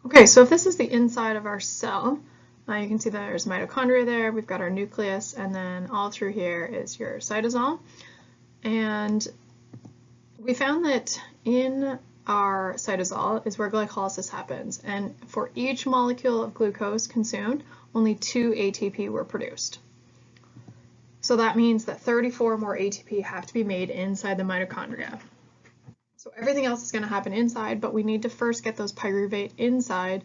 Okay, so if this is the inside of our cell, you can see that there's mitochondria there, we've got our nucleus, and then all through here is your cytosol. And we found that in our cytosol is where glycolysis happens, and for each molecule of glucose consumed, only 2 ATP were produced. So that means that 34 more ATP have to be made inside the mitochondria. So everything else is going to happen inside, but we need to first get those pyruvate inside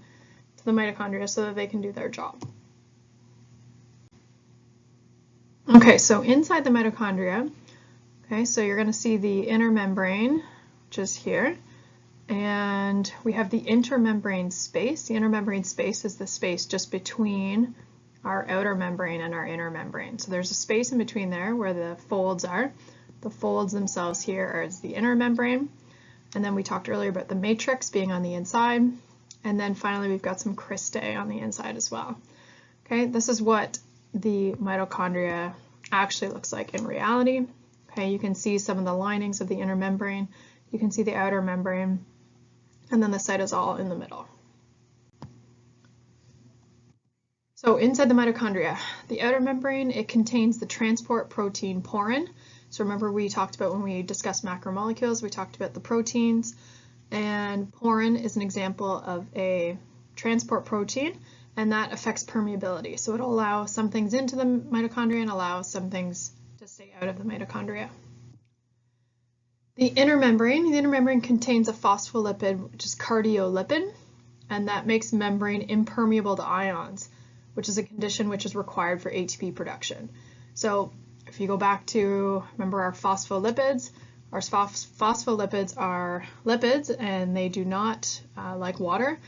to the mitochondria so that they can do their job. Okay, so inside the mitochondria, okay, so you're going to see the inner membrane, which is here, and we have the intermembrane space. The intermembrane space is the space just between our outer membrane and our inner membrane. So there's a space in between there where the folds are. The folds themselves here are the inner membrane. And then we talked earlier about the matrix being on the inside. And then finally, we've got some cristae on the inside as well. Okay, this is what the mitochondria actually looks like in reality. Okay, you can see some of the linings of the inner membrane. You can see the outer membrane, and then the cytosol in the middle. So inside the mitochondria, the outer membrane, it contains the transport protein porin. So remember we talked about when we discussed macromolecules, we talked about the proteins, and porin is an example of a transport protein, and that affects permeability. So it'll allow some things into the mitochondria and allow some things to stay out of the mitochondria. The inner membrane contains a phospholipid, which is cardiolipid, and that makes membrane impermeable to ions, which is a condition which is required for ATP production. So if you go back to, remember our phospholipids are lipids and they do not like water.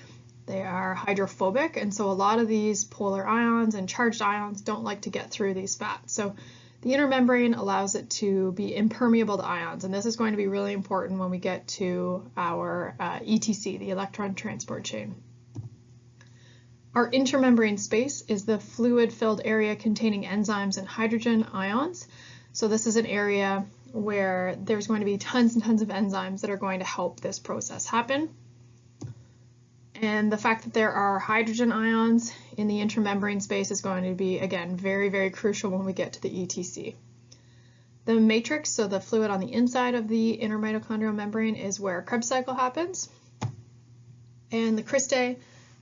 They are hydrophobic, and so a lot of these polar ions and charged ions don't like to get through these fats. So the inner membrane allows it to be impermeable to ions, and this is going to be really important when we get to our ETC, the electron transport chain. Our intermembrane space is the fluid-filled area containing enzymes and hydrogen ions. So this is an area where there's going to be tons and tons of enzymes that are going to help this process happen. And the fact that there are hydrogen ions in the intermembrane space is going to be, again, very, very crucial when we get to the ETC. The matrix, so the fluid on the inside of the inner mitochondrial membrane, is where Krebs cycle happens. And the cristae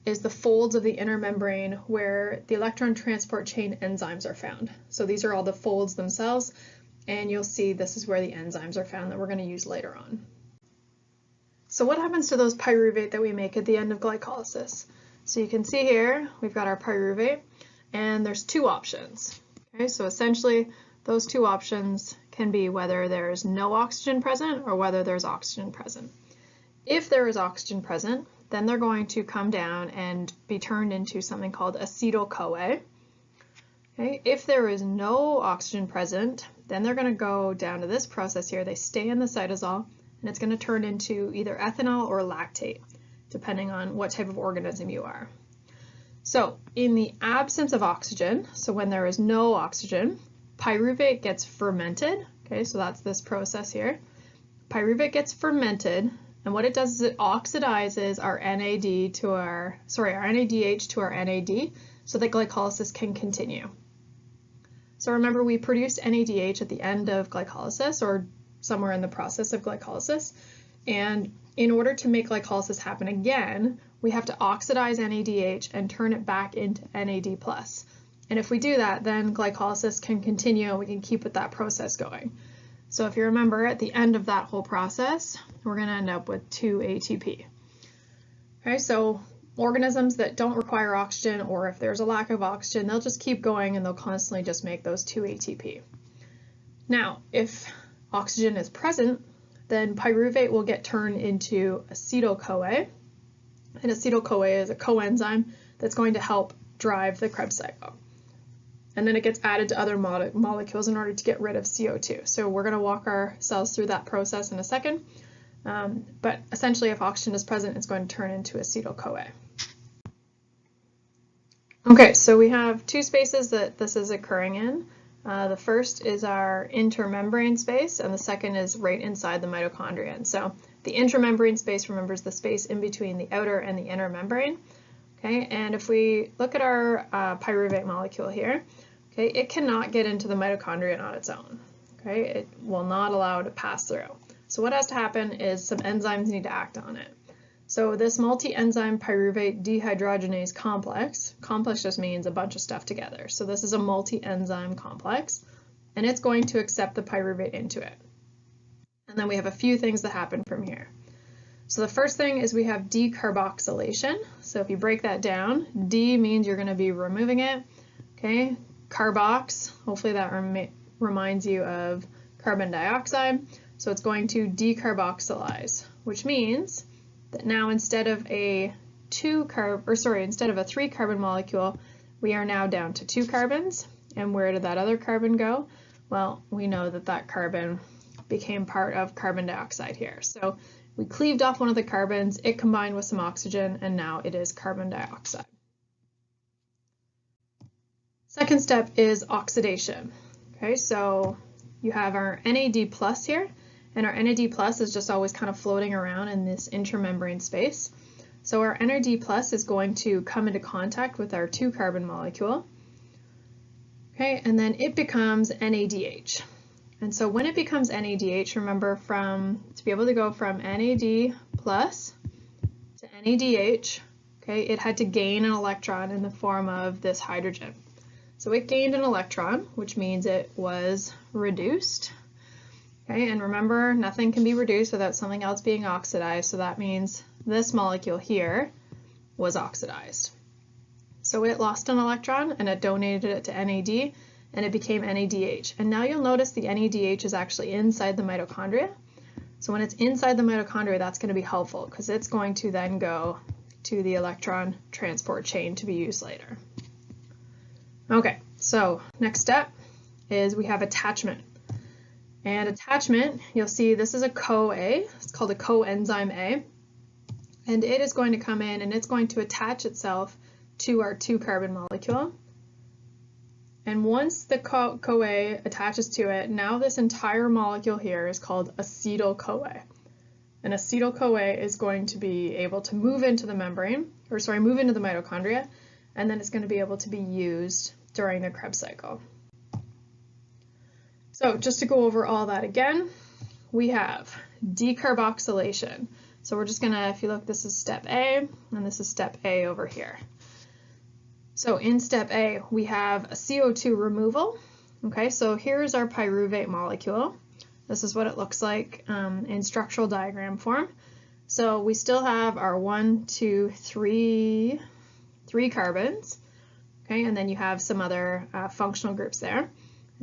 is the folds of the inner membrane where the electron transport chain enzymes are found. So these are all the folds themselves, and you'll see this is where the enzymes are found that we're going to use later on. So what happens to those pyruvate that we make at the end of glycolysis? So you can see here we've got our pyruvate, and there's two options. Okay, so essentially those two options can be whether there's no oxygen present or whether there's oxygen present. If there is oxygen present, then they're going to come down and be turned into something called acetyl-CoA. Okay, if there is no oxygen present, then they're going to go down to this process here. They stay in the cytosol, and it's going to turn into either ethanol or lactate, depending on what type of organism you are. So in the absence of oxygen, so when there is no oxygen, pyruvate gets fermented. Okay, so that's this process here. Pyruvate gets fermented, and what it does is it oxidizes our NADH to our NAD so that glycolysis can continue. So remember, we produce NADH at the end of glycolysis or somewhere in the process of glycolysis, and in order to make glycolysis happen again, we have to oxidize NADH and turn it back into NAD+. And if we do that, then glycolysis can continue and we can keep with that process going. So if you remember, at the end of that whole process, we're going to end up with 2 ATP. Okay, so organisms that don't require oxygen, or if there's a lack of oxygen, they'll just keep going and they'll constantly just make those 2 ATP. Now, if oxygen is present, then pyruvate will get turned into acetyl-CoA, and acetyl-CoA is a coenzyme that's going to help drive the Krebs cycle. And then it gets added to other molecules in order to get rid of CO2. So we're going to walk ourselves through that process in a second. But essentially, if oxygen is present, it's going to turn into acetyl-CoA. Okay, so we have 2 spaces that this is occurring in. The first is our intermembrane space, and the second is right inside the mitochondria. And so The intramembrane space, remember, is the space in between the outer and the inner membrane. Okay, and if we look at our pyruvate molecule here, okay, it cannot get into the mitochondria on its own. Okay, it will not allow it to pass through. So what has to happen is some enzymes need to act on it. So this multi-enzyme pyruvate dehydrogenase complex just means a bunch of stuff together. So this is a multi-enzyme complex, and it's going to accept the pyruvate into it. And then we have a few things that happen from here. So the first thing is we have decarboxylation. So if you break that down, D means you're going to be removing it. Okay, carbox, hopefully that reminds you of carbon dioxide. So it's going to decarboxylize, which means that now instead of a 3 carbon molecule, we are now down to 2 carbons. And where did that other carbon go? Well, we know that that carbon became part of carbon dioxide here. So we cleaved off one of the carbons, it combined with some oxygen, and now it is carbon dioxide. Second step is oxidation. Okay, so you have our NAD plus here, and our NAD plus is just always kind of floating around in this intramembrane space. So our NAD plus is going to come into contact with our 2 carbon molecule. Okay, and then it becomes NADH. And so when it becomes NADH, remember to be able to go from NAD plus to NADH, okay, it had to gain an electron in the form of this hydrogen. So it gained an electron, which means it was reduced. Okay, and remember, nothing can be reduced without something else being oxidized, so that means this molecule here was oxidized. So it lost an electron and it donated it to NAD, and it became NADH. And now you'll notice the NADH is actually inside the mitochondria. So when it's inside the mitochondria, that's going to be helpful because it's going to then go to the electron transport chain to be used later. Okay, so next step is we have attachment. And attachment, you'll see this is a CoA, it's called a coenzyme A, and it is going to come in and it's going to attach itself to our 2 carbon molecule. And once the CoA attaches to it, now this entire molecule here is called acetyl-CoA. And acetyl-CoA is going to be able to move into the move into the mitochondria, and then it's going to be able to be used during the Krebs cycle. So just to go over all that again, we have decarboxylation. So we're just going to, if you look, this is step A, and this is step A over here. So in step A, we have a CO2 removal. Okay, so here's our pyruvate molecule. This is what it looks like in structural diagram form. So we still have our 1, 2, 3 carbons. Okay, and then you have some other functional groups there.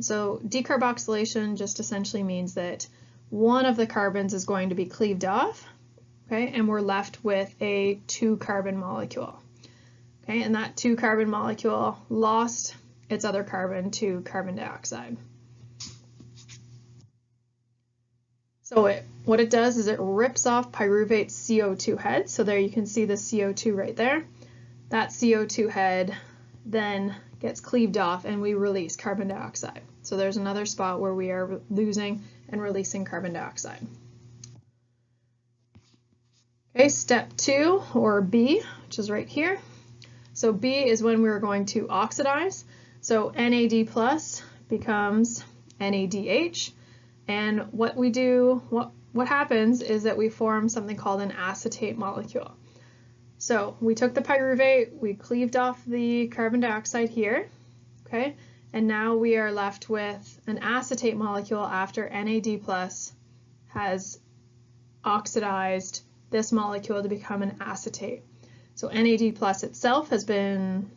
So decarboxylation just essentially means that one of the carbons is going to be cleaved off. Okay, and we're left with a 2 carbon molecule. Okay, and that 2 carbon molecule lost its other carbon to carbon dioxide. So what it does is it rips off pyruvate's CO2 head. So there you can see the CO2 right there. That CO2 head then gets cleaved off and we release carbon dioxide. So there's another spot where we are losing and releasing carbon dioxide. Okay, step 2, or B, which is right here. So B is when we're going to oxidize. So NAD plus becomes NADH. And what happens is that we form something called an acetate molecule. So we took the pyruvate, we cleaved off the carbon dioxide here, okay? And now we are left with an acetate molecule after NAD plus has oxidized this molecule to become an acetate. So NAD plus itself has been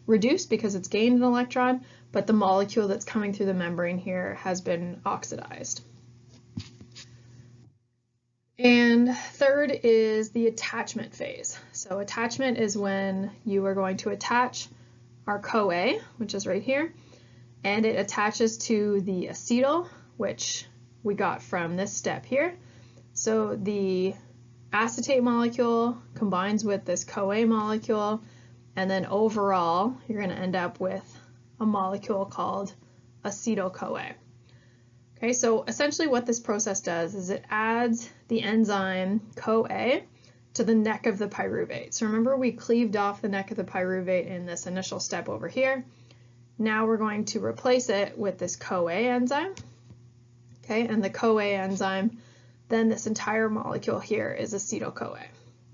reduced because it's gained an electron, but the molecule that's coming through the membrane here has been oxidized. And third is the attachment phase. So attachment is when you are going to attach our CoA, which is right here, and it attaches to the acetyl, which we got from this step here. So the acetate molecule combines with this CoA molecule, and then overall you're going to end up with a molecule called acetyl-CoA. Okay, so essentially what this process does is it adds the enzyme CoA to the neck of the pyruvate. So remember we cleaved off the neck of the pyruvate in this initial step over here. Now we're going to replace it with this CoA enzyme. Okay, and the CoA enzyme, then this entire molecule here is acetyl-CoA.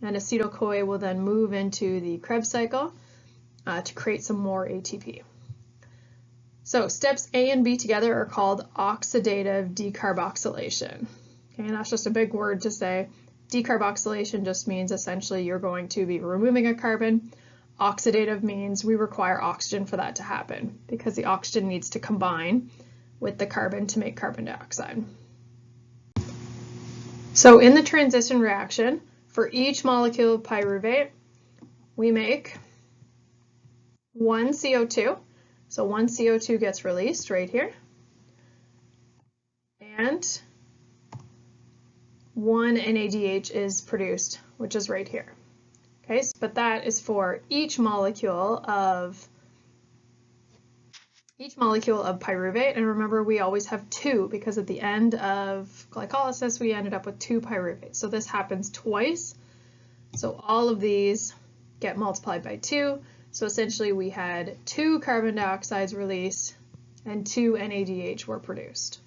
And acetyl-CoA will then move into the Krebs cycle to create some more ATP. So steps A and B together are called oxidative decarboxylation. Okay, and that's just a big word to say. Decarboxylation just means essentially you're going to be removing a carbon. Oxidative means we require oxygen for that to happen because the oxygen needs to combine with the carbon to make carbon dioxide. So in the transition reaction, for each molecule of pyruvate, we make one CO2. So one CO2 gets released right here, and one NADH is produced, which is right here. Okay, but that is for each molecule of pyruvate, and remember we always have two because at the end of glycolysis we ended up with two pyruvates. So this happens twice. So all of these get multiplied by 2. So essentially we had 2 carbon dioxides released and 2 NADH were produced.